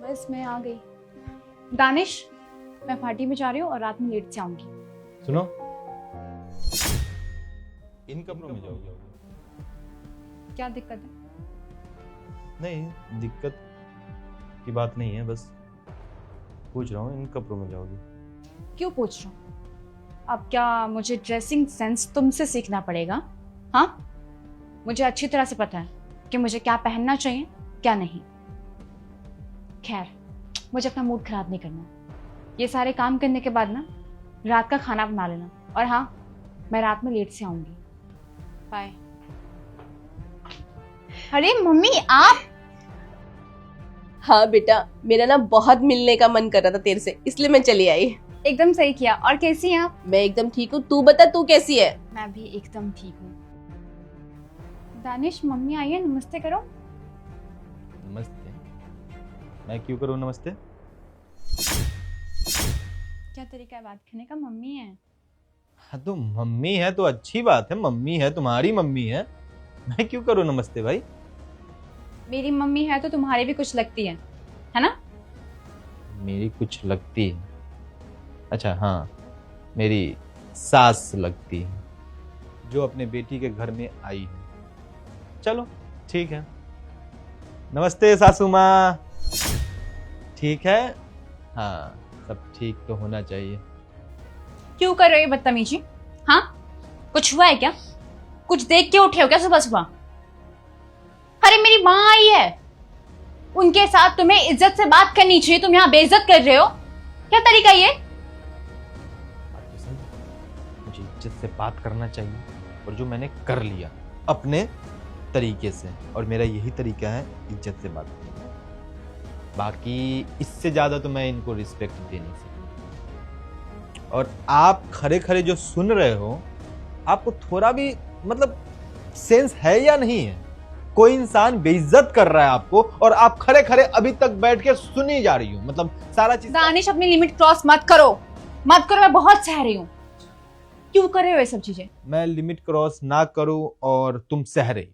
बस मैं आ गई। दानिश, मैं पार्टी में जा रही हूँ और रात में लेट से आऊंगी। सुनो, इन कमरों में जाओगे? क्या दिक्कत है? नहीं, दिक्कत की बात नहीं है, बस पूछ रहा हूँ इन कपड़ों में जाओगे? क्यों पूछ रहा हूँ? अब क्या मुझे ड्रेसिंग सेंस तुमसे सीखना पड़ेगा? हाँ, मुझे अच्छी तरह से पता है कि मुझे क्या पहनना चाहिए क्या नहीं। खैर, मुझे अपना मूड खराब नहीं करना। ये सारे काम करने के बाद ना रात का खाना बना लेना। और हाँ, मैं रात में लेट से आऊंगी। बाय। अरे मम्मी, आप? हाँ बेटा, मेरा ना बहुत मिलने का मन कर रहा था तेरे से, इसलिए मैं चली आई। एकदम सही किया। और कैसी हैं आप? मैं एकदम ठीक हूँ, तू बता तू कैसी है? मैं भी एकदम ठीक हूँ। दानिश, मम्मी आई है, नमस्ते करो। नमस्ते? मैं क्यों करूँ नमस्ते? क्या तरीका है बात करने का? मम्मी है। हाँ तो मम्मी है तो अच्छी बात है, मम्मी है, तुम्हारी मम्मी है, मैं क्यों करूँ नमस्ते भाई? मेरी मम्मी है तो तुम्हारी भी कुछ लगती है ना? मेरी कुछ लगती है? अच्छा हाँ, मेरी सास लगती है, जो अपने बेटी के घर में आई है। चलो ठीक है, नमस्ते सासू माँ। ठीक है, हाँ सब ठीक तो होना चाहिए। क्यों कर रहे हो बदतमीजी? हाँ, कुछ हुआ है क्या? कुछ देख के उठे हो क्या सुबह सुबह? अरे मेरी माँ आई है, उनके साथ तुम्हें इज्जत से बात करनी चाहिए, तुम यहाँ बेइज्जत कर रहे हो। क्या तरीका ये? बात तो सही है, मुझे इज्जत से बात करना चाहिए, और जो मैंने कर लिया अपने तरीके से, और मेरा यही तरीका है इज्जत से बात करना। बाकी इससे ज्यादा तो मैं इनको रिस्पेक्ट दे नहीं सकता। और आप खरे खरे जो सुन रहे हो, आपको थोड़ा भी मतलब सेंस है या नहीं है? कोई इंसान बेइज्जत कर रहा है आपको, और आप खरे खरे अभी तक बैठ के सुनी जा रही हो, मतलब सारा चीज। दानिश, अपनी लिमिट क्रॉस मत करो, मत करो, मैं बहुत सह रही हूँ। क्यों कर रहे हो ये सब चीजें? मैं लिमिट क्रॉस ना करूं और तुम सह रही।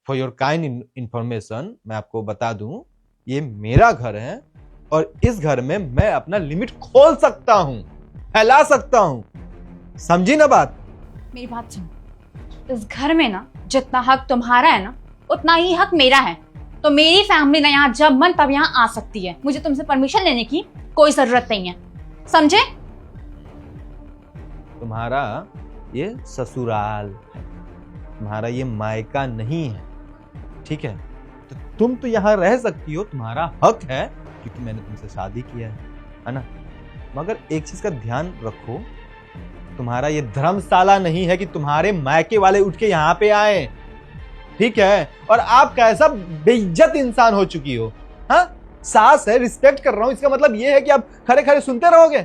फॉर योर काइंड इंफॉर्मेशन मैं आपको बता दूं, ये मेरा घर है, और इस घर में मैं अपना लिमिट खोल सकता हूं, फैला सकता हूं। समझी ना बात? मेरी बात सुनो, इस घर में ना जितना हक तुम्हारा है ना, उतना ही हक मेरा है। तो मेरी फैमिली ना यहाँ जब मन तब यहाँ आ सकती है, मुझे तुमसे परमिशन लेने की कोई जरूरत नहीं है, समझे? तुम्हारा ये ससुराल है, तुम्हारा ये मायका नहीं है, ठीक है? तो तुम तो यहाँ रह सकती हो, तुम्हारा हक है, क्योंकि मैंने तुमसे शादी किया है ना? मगर एक चीज का ध्यान रखो, तुम्हारा ये धर्मशाला नहीं है कि तुम्हारे मायके वाले उठ के यहाँ पे आए, ठीक है? और आप कैसा बेइज्जत इंसान हो चुकी हो। हाँ, सास है, रिस्पेक्ट कर रहा हूं, इसका मतलब ये है कि आप खड़े खड़े सुनते रहोगे?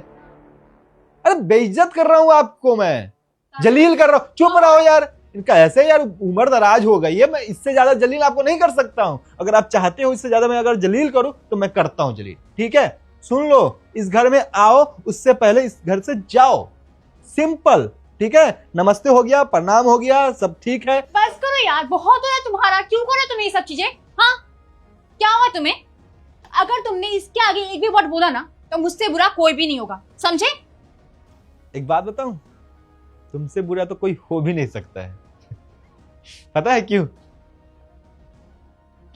अरे बेइज्जत कर रहा हूं आपको, मैं जलील कर रहा हूं। चुप रहो यार, इनका ऐसे यार उम्र दराज हो गई है, मैं इससे ज्यादा जलील आपको नहीं कर सकता हूं। अगर आप चाहते हो इससे ज्यादा मैं अगर जलील करूं तो मैं करता हूं जलील, ठीक है? सुन लो, इस घर में आओ, उससे पहले इस घर से जाओ, सिंपल, ठीक है? नमस्ते हो गया, प्रणाम हो गया, सब ठीक है। बस करो यार, बहुत हो रहा है तुम्हारा। क्यों कर रहे हो तुम ये सब चीजें? हाँ, क्या हुआ तुम्हें? अगर तुमने इसके आगे एक भी वर्ड बोला ना तो मुझसे बुरा कोई भी नहीं होगा, समझे? एक बात बताऊं, तुमसे बुरा तो कोई हो भी नहीं सकता है। पता है क्यों?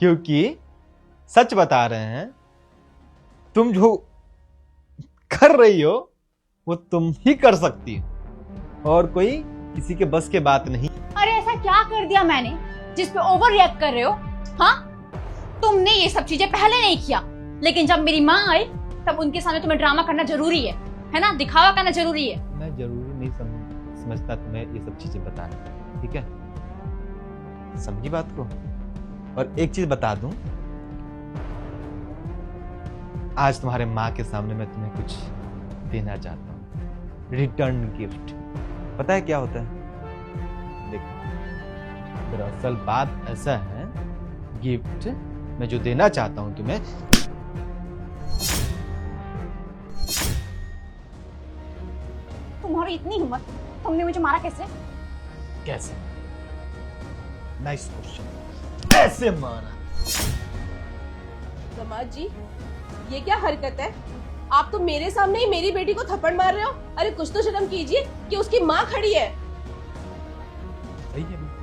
क्योंकि सच बता रहे हैं, तुम जो कर रही हो वो तुम ही कर सकती हो, और कोई किसी के बस के बात नहीं। अरे ऐसा क्या कर दिया मैंने जिस पे ओवर रिएक्ट कर रहे हो? हाँ, तुमने ये सब चीजें पहले नहीं किया, लेकिन जब मेरी माँ आई तब उनके सामने तुम्हें ड्रामा करना जरूरी है ना? दिखावा करना जरूरी है। मैं जरूरी नहीं समझता तुम्हें ये सब चीजें बताना, ठीक है? समझी बात को? और एक चीज बता दूं, आज तुम्हारे माँ के सामने मैं तुम्हें कुछ देना चाहता हूँ, रिटर्न गिफ्ट। पता है क्या होता है? देखो, दरअसल बात ऐसा है, गिफ्ट मैं जो देना चाहता हूँ तुम्हें, तुम्हारी इतनी हिम्मत, तुमने मुझे मारा कैसे? कैसे? Nice question. ऐसे मारा। दामाद जी, ये क्या हरकत है? आप तो मेरे सामने ही मेरी बेटी को थप्पड़ मार रहे हो। अरे कुछ तो शर्म कीजिए कि उसकी माँ खड़ी है। सही है बिल्कुल।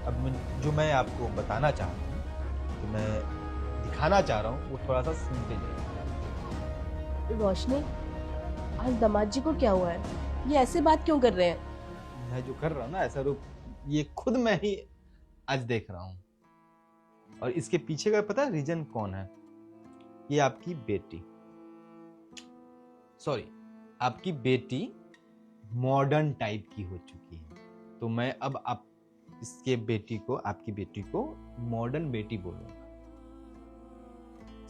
अब जो मैं आपको बताना चाह रहा हूँ, जो मैं दिखाना चाह रहा हूँ, वो थोड़ा सा सुनते जाइए। रोशनी, आज दामाद जी को क्या हुआ है? ये ऐसे बात क्यों कर रहे हैं? मैं जो कर रहा हूँ ना ऐसा रूप, ये खुद मैं ही आज देख रहा हूँ। और इसके पीछे का पता है रीजन कौन है? ये आपकी बेटी, सॉरी, आपकी बेटी मॉडर्न टाइप की हो चुकी है। तो मैं अब इसके बेटी को, आपकी बेटी को मॉडर्न बेटी बोलूंगा।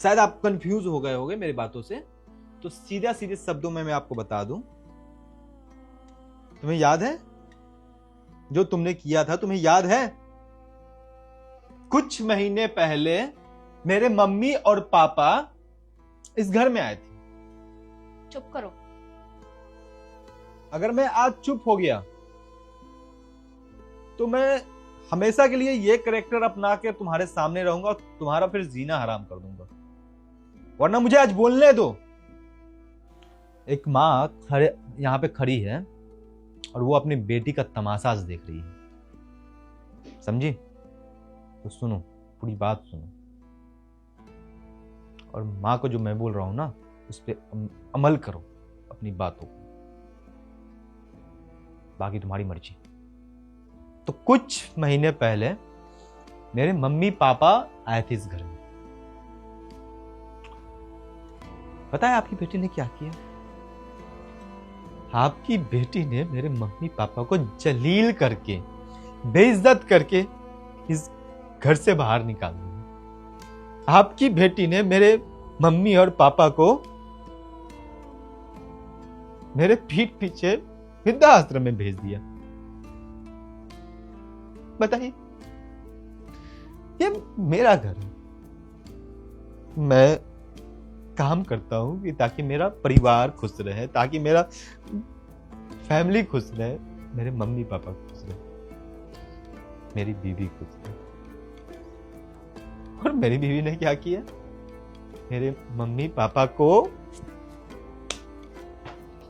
शायद आप कंफ्यूज हो गए होंगे मेरी बातों से, तो सीधा सीधे शब्दों में मैं आपको बता दूं। तुम्हें याद है जो तुमने किया था? तुम्हें याद है कुछ महीने पहले मेरे मम्मी और पापा इस घर में आए थे? चुप करो। अगर मैं आज चुप हो गया तो मैं हमेशा के लिए ये कैरेक्टर अपना के तुम्हारे सामने रहूंगा और तुम्हारा फिर जीना हराम कर दूंगा, वरना मुझे आज बोलने दो। एक माँ खड़े यहां पे खड़ी है और वो अपनी बेटी का तमाशा आज देख रही है, समझी? तो सुनो, पूरी बात सुनो, और माँ को जो मैं बोल रहा हूं ना उस पर अमल करो अपनी बातों को, बाकी तुम्हारी मर्जी। तो कुछ महीने पहले मेरे मम्मी पापा आए थे इस घर में। पता है आपकी बेटी ने क्या किया? आपकी बेटी ने मेरे मम्मी पापा को जलील करके, बेइज्जत करके इस घर से बाहर निकाल दिया। आपकी बेटी ने मेरे मम्मी और पापा को मेरे पीठ पीछे वृद्धाश्रम में भेज दिया। बताइए, ये मेरा घर है, मैं काम करता हूं कि ताकि मेरा परिवार खुश रहे, ताकि मेरा फैमिली खुश रहे, मेरे मम्मी पापा खुश रहे, मेरी बीवी खुश रहे। और मेरी बीवी ने क्या किया? मेरे मम्मी पापा को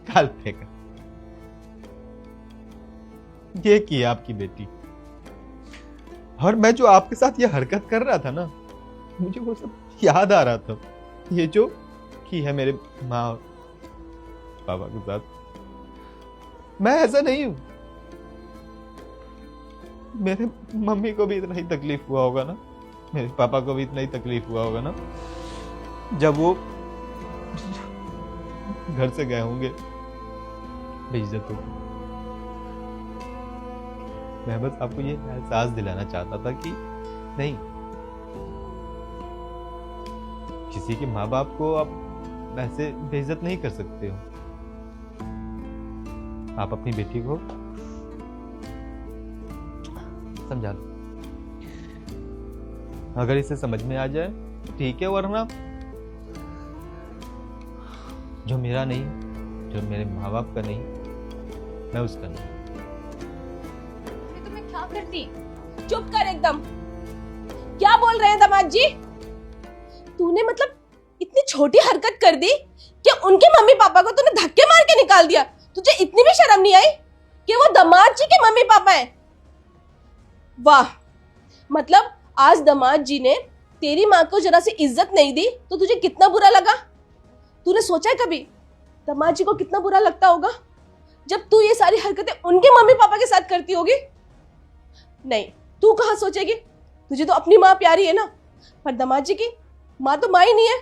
गाल फेंका। ये किया आपकी बेटी। और मैं जो आपके साथ ये हरकत कर रहा था ना, मुझे वो सब याद आ रहा था, ये जो की है मेरे माँ और पापा के साथ। मैं ऐसा नहीं हूं। मेरे मम्मी को भी इतना ही तकलीफ हुआ होगा ना, मेरे पापा को भी इतना ही तकलीफ हुआ होगा ना जब वो घर से गए होंगे बेइज्जत हो। मैं बस आपको ये एहसास दिलाना चाहता था कि नहीं, किसी के माँ बाप को आप ऐसे बेइज्जत नहीं कर सकते हो। आप अपनी बेटी को समझा लो, अगर इसे समझ में आ जाए तो ठीक है, वरना जो मेरा नहीं, जो मेरे माँ बाप का नहीं, मैं उसका नहीं। तो मैं क्या करती? चुप कर एकदम। क्या बोल रहे हैं दामाद जी? तूने मतलब इतनी छोटी हरकत कर दी कि उनके मम्मी पापा को तूने धक्के मार के निकाल दिया? तुझे इतनी भी शर्म नहीं आई कि वो दामाद जी के मम्मी पापा हैं? वाह, मतलब आज दामाद जी ने तेरी माँ को जरा सी इज्जत नहीं दी तो तुझे कितना बुरा लगा? तूने सोचा है कभी दामाद जी को कितना बुरा लगता होगा जब तू ये सारी हरकतें उनके मम्मी पापा के साथ करती होगी? नहीं, तू कहाँ सोचेगी? तुझे तो अपनी माँ प्यारी है ना, पर दामाद जी की माँ तो माँ ही नहीं है।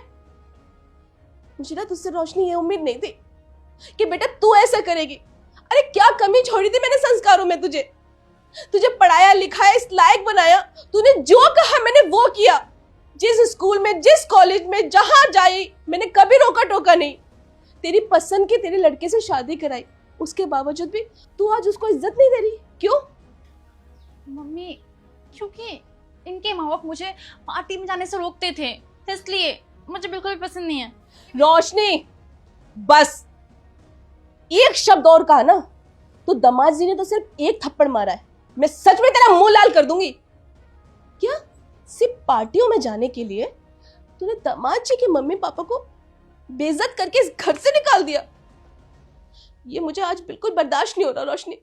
मुझे ना तुझसे रोशनी ये उम्मीद नहीं थी कि बेटा तू ऐसा करेगी। अरे क्या कमी छोड़ी थी मैंने संस्कारों में? तुझे पढ़ाया लिखाया, इस लायक बनाया, तूने जो कहा मैंने वो किया। जिस स्कूल में, जिस कॉलेज में, जहां जाई मैंने कभी रोका टोका नहीं। तेरी पसंद के तेरे लड़के से शादी कराई, उसके बावजूद भी तू आज उसको इज्जत नहीं दे रही। क्यों? मम्मी, क्योंकि इनके माँ बाप मुझे पार्टी में जाने से रोकते थे, इसलिए मुझे बिल्कुल भी पसंद नहीं है। रोशनी, बस एक शब्द और कहा ना तो दामाद जी ने तो सिर्फ एक थप्पड़ मारा है, मैं सच में तेरा मुंह लाल कर दूंगी। क्या सिर्फ पार्टियों में जाने के लिए तूने दामाद जी के मम्मी पापा को बेइज्जत करके इस घर से निकाल दिया? ये मुझे आज बिल्कुल बर्दाश्त नहीं हो रहा रोशनी।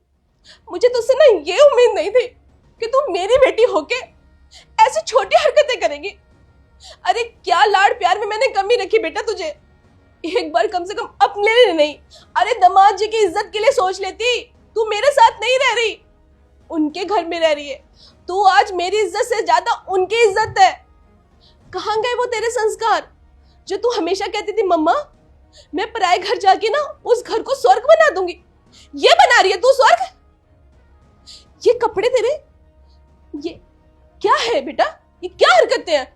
मुझे तुझसे ना ये उम्मीद नहीं थी कि तू मेरी बेटी होके ऐसी छोटी हरकतें करेगी। अरे क्या लाड़ प्यार में मैंने कमी रखी बेटा तुझे। एक बार कम से कम अपने लिए नहीं, अरे दामाद जी की इज्जत के लिए सोच लेती। तू मेरे साथ नहीं रह रही, उनके घर में रह रही है। तू आज मेरी इज्जत से ज्यादा उनकी इज्जत है। कहाँ गए वो तेरे संस्कार जो तू हमेशा कहती थी मम्मा मैं पराए घर जाके ना उस घर को स्वर्ग बना दूंगी। ये बना रही है तू स्वर्ग? ये कपड़े तेरे, ये क्या है बेटा? ये क्या हरकतें हैं?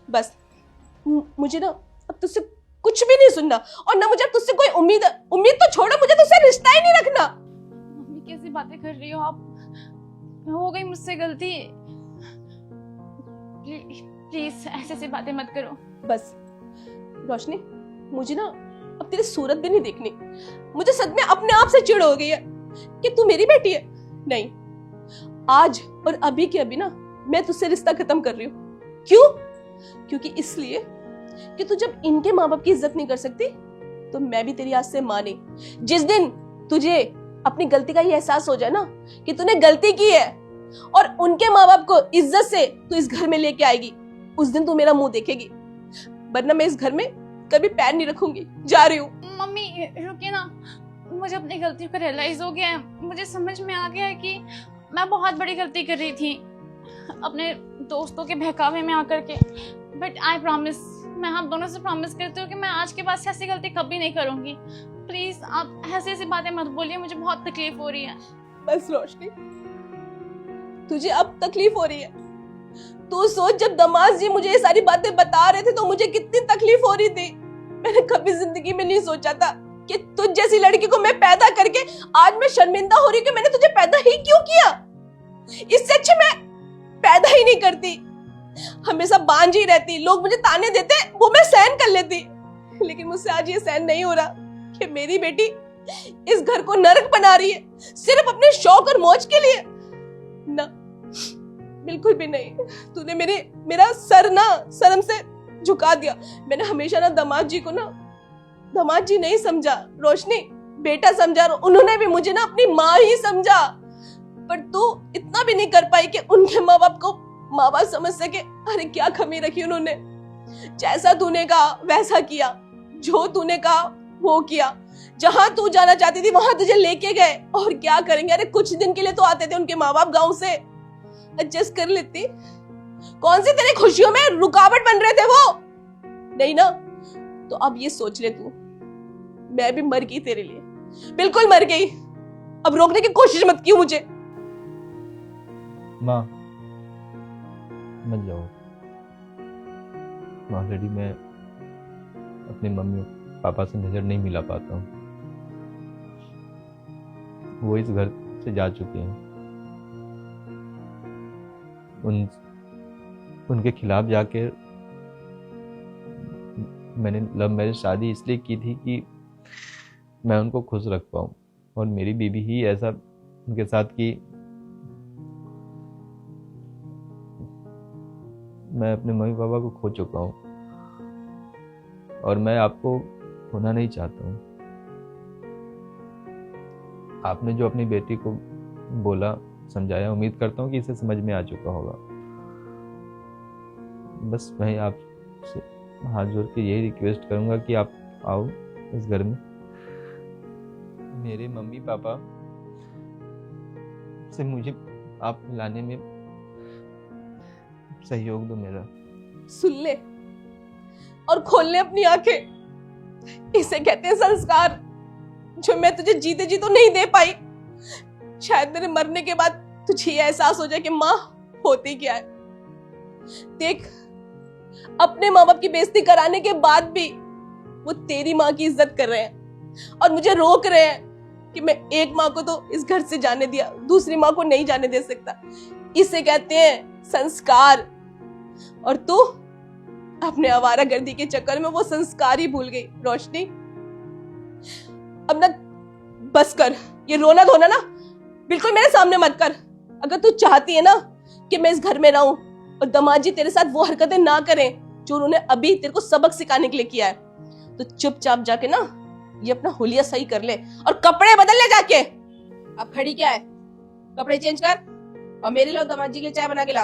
बस मुझे ना अब तुझसे कुछ भी नहीं सुनना, और ना मुझे अब तुझसे कोई उम्मीद तो छोड़ो, मुझे तुझसे रिश्ता ही नहीं रखना। मम्मी कैसी बातें कर रही हो आप? हो गई मुझसे गलती, प्लीज ऐसे बातें मत करो। बस रोशनी, मुझे ना अब तेरी सूरत भी नहीं देखनी। मुझे सच में अपने आप से चिढ़ हो गई है कि तू मेरी बेटी है। नहीं, आज और अभी के अभी ना मैं तुझसे रिश्ता खत्म कर रही हूँ। क्यों? क्योंकि इसलिए कि तू जब इनके माँ बाप की इज्जत नहीं कर सकती तो मैं भी तेरी आज से मां नहीं। जिस दिन तुझे अपनी गलती का ये एहसास हो जाए ना कि तूने गलती की है और उनके माँ बाप को इज्जत से तू इस घर में लेके आएगी, उस दिन तू मेरा मुंह देखेगी, वरना मैं इस घर में कभी पैर नहीं रखूंगी। जा रही हूँ। मम्मी रुकिए ना, मुझे अपनी गलतियों का रियलाइज हो गया है। मुझे समझ में आ गया है कि मैं बहुत बड़ी गलती कर रही थी अपने दोस्तों के बहकावे में आकर के। बट आई प्रॉमिस, मैं आप दोनों से प्रॉमिस करती हूँ कि मैं आज के बाद से ऐसी गलती कभी नहीं करूंगी। प्लीज आप ऐसी बातें मत बोलिए, मुझे बहुत तकलीफ हो रही है। बस रोशनी, तुझे अब तकलीफ हो रही है? तू सोच, जब दामाद जी मुझे ये सारी बातें बता रहे थे तो मुझे कितनी तकलीफ हो रही थी। मैंने कभी जिंदगी में नहीं सोचा था कि तुझ जैसी लड़की को मैं पैदा करके आज मैं शर्मिंदा हो रही हूँ कि मैंने तुझे पैदा ही क्यों किया। इससे अच्छे मैं पैदा ही नहीं करती, हमेशा बांझ ही रहती। लोग मुझे ताने देते वो मैं सहन कर लेती, लेकिन मुझसे आज ये सहन नहीं हो रहा कि मेरी बेटी इस घर को नरक बना रही है सिर्फ अपने शौक और मौज के लिए। ना, बिल्कुल भी नहीं। तूने मेरा सर ना शर्म से झुका दिया। मैंने हमेशा ना दामाद जी को ना दामाद जी नहीं समझा रोशनी, बेटा समझा। उन्होंने भी मुझे ना अपनी माँ ही समझा, पर तू इतना भी नहीं कर पाई कि उनके माँ बाप को माँ बाप समझ सके। अरे क्या कमी रखी उन्होंने, जैसा तूने कहा वैसा किया, जो तूने कहा वो किया, जहां तू जाना चाहती थी वहां तुझे लेके गए। और क्या करेंगे, अरे कुछ दिन के लिए तो आते थे उनके माँ बाप गाँव से, एडजस्ट कर लेती। कौन सी तेरी खुशियों में रुकावट बन रहे थे वो? नहीं ना, तो अब ये सोच ले तू, मैं भी मर गई तेरे लिए, बिल्कुल मर गई। अब रोकने की कोशिश मत की मुझे। माँ मत जाओ, ऑलरेडी मैं अपने मम्मी पापा से नजर नहीं मिला पाता हूँ। वो इस घर से जा चुके हैं। उनके खिलाफ जाके मैंने लव मैरिज शादी इसलिए की थी कि मैं उनको खुश रख पाऊँ, और मेरी बीवी ही ऐसा उनके साथ कि मैं अपने मम्मी पापा को खो चुका हूँ और मैं आपको खोना नहीं चाहता हूँ। आपने जो अपनी बेटी को बोला, समझाया, उम्मीद करता हूँ कि इसे समझ में आ चुका होगा। बस मैं आपसे हाथ जोड़ के यही रिक्वेस्ट करूंगा कि आप आओ इस घर में। मेरे मम्मी पापा से मुझे आप लाने में सहयोग दो मेरा। सुन ले और खोल ले अपनी आंखें। इसे कहते हैं संस्कार, जो मैं तुझे जीते जी तो नहीं दे पाई। शायद मेरे मरने के बाद तुझे ये एहसास हो जाए कि माँ होती क्या है। देख, अपने माँ बाप की बेइज्जती कराने के बाद भी वो तेरी माँ की इज्जत कर रहे हैं और मुझे रोक रहे हैं कि मैं एक माँ को तो इस घर से जाने दिया, दूसरी माँ को नहीं जाने दे सकता। इसे कहते हैं संस्कार। और तू अपने आवारागर्दी के चक्कर में वो संस्कार ही भूल गई। रोशनी, अब ना बस कर, ये रोना धोना ना बिल्कुल मेरे सामने मत कर। अगर तू चाहती है ना कि मैं इस घर में रहूं और दामाद जी तेरे साथ वो हरकतें ना करें जो उन्होंने अभी तेरे को सबक सिखाने के लिए किया है। तो चुपचाप जाके ना ये अपना हुलिया सही कर ले और कपड़े बदल ले जाके। अब खड़ी क्या है, कपड़े चेंज कर और मेरे लिए दामाद जी के लिए चाय बना के ला।